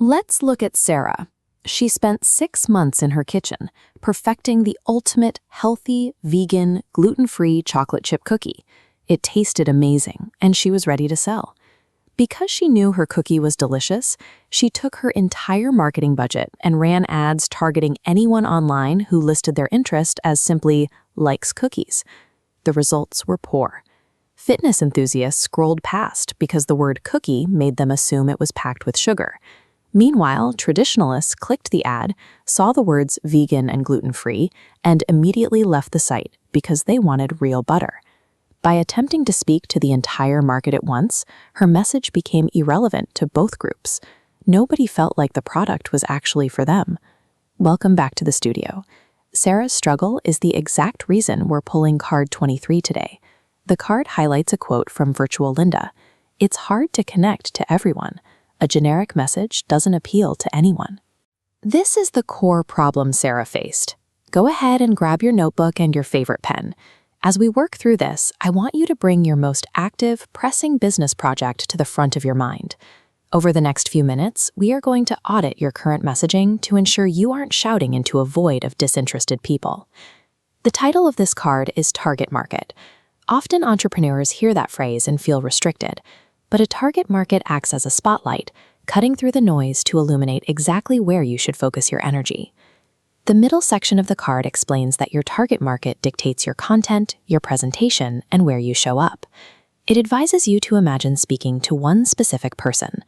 Let's look at Sarah. She spent 6 months in her kitchen, perfecting the ultimate healthy, vegan, gluten-free chocolate chip cookie. It tasted amazing, and she was ready to sell. Because she knew her cookie was delicious, she took her entire marketing budget and ran ads targeting anyone online who listed their interest as simply likes cookies. The results were poor. Fitness enthusiasts scrolled past because the word cookie made them assume it was packed with sugar. Meanwhile, traditionalists clicked the ad, saw the words vegan and gluten-free, and immediately left the site because they wanted real butter. By attempting to speak to the entire market at once, her message became irrelevant to both groups. Nobody felt like the product was actually for them. Welcome back to the studio. Sarah's struggle is the exact reason we're pulling card 23 today. The card highlights a quote from Virtual Linda. "It's hard to connect to everyone. A generic message doesn't appeal to anyone." This is the core problem Sarah faced. Go ahead and grab your notebook and your favorite pen. As we work through this, I want you to bring your most active, pressing business project to the front of your mind. Over the next few minutes, we are going to audit your current messaging to ensure you aren't shouting into a void of disinterested people. The title of this card is Target Market. Often entrepreneurs hear that phrase and feel restricted, but a target market acts as a spotlight, cutting through the noise to illuminate exactly where you should focus your energy. The middle section of the card explains that your target market dictates your content, your presentation, and where you show up. It advises you to imagine speaking to one specific person.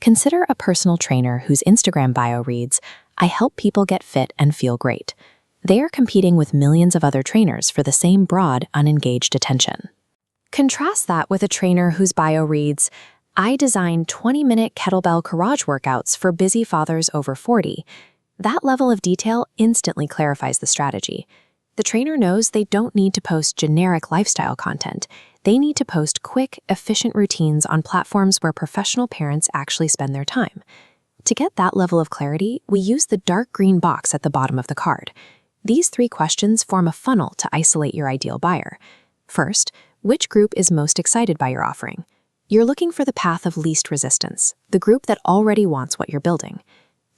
Consider a personal trainer whose Instagram bio reads, "I help people get fit and feel great." They are competing with millions of other trainers for the same broad, unengaged attention. Contrast that with a trainer whose bio reads, "I design 20-minute kettlebell garage workouts for busy fathers over 40. That level of detail instantly clarifies the strategy. The trainer knows they don't need to post generic lifestyle content. They need to post quick, efficient routines on platforms where professional parents actually spend their time. To get that level of clarity, we use the dark green box at the bottom of the card. These 3 questions form a funnel to isolate your ideal buyer. First, which group is most excited by your offering? You're looking for the path of least resistance, the group that already wants what you're building.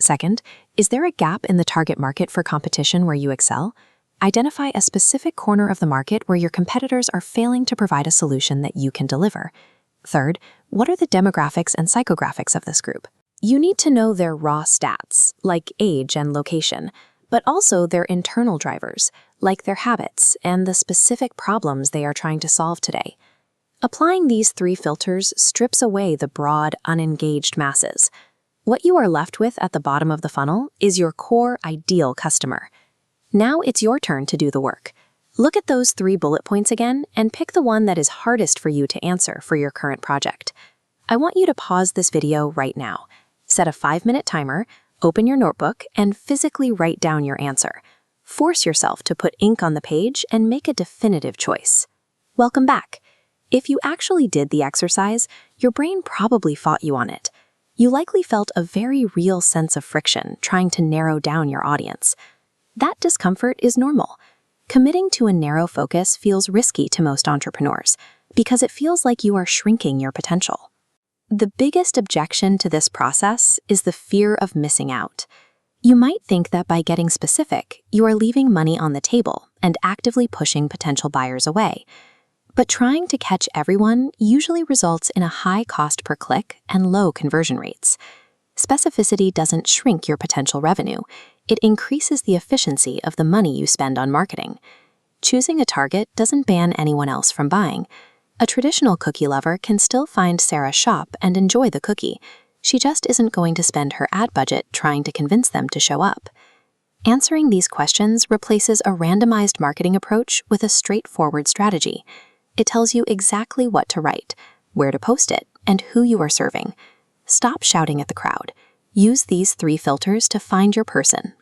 Second, is there a gap in the target market for competition where you excel? Identify a specific corner of the market where your competitors are failing to provide a solution that you can deliver. Third, what are the demographics and psychographics of this group? You need to know their raw stats, like age and location, but also their internal drivers, like their habits and the specific problems they are trying to solve today. Applying these 3 filters strips away the broad, unengaged masses. What you are left with at the bottom of the funnel is your core ideal customer. Now it's your turn to do the work. Look at those 3 bullet points again and pick the one that is hardest for you to answer for your current project. I want you to pause this video right now. Set a 5-minute timer, open your notebook, and physically write down your answer. Force yourself to put ink on the page and make a definitive choice. Welcome back. If you actually did the exercise, your brain probably fought you on it. You likely felt a very real sense of friction trying to narrow down your audience. That discomfort is normal. Committing to a narrow focus feels risky to most entrepreneurs because it feels like you are shrinking your potential. The biggest objection to this process is the fear of missing out. You might think that by getting specific, you are leaving money on the table and actively pushing potential buyers away. But trying to catch everyone usually results in a high cost per click and low conversion rates. Specificity doesn't shrink your potential revenue. It increases the efficiency of the money you spend on marketing. Choosing a target doesn't ban anyone else from buying. A traditional cookie lover can still find Sarah's shop and enjoy the cookie. She just isn't going to spend her ad budget trying to convince them to show up. Answering these questions replaces a randomized marketing approach with a straightforward strategy. It tells you exactly what to write, where to post it, and who you are serving. Stop shouting at the crowd. Use these 3 filters to find your person,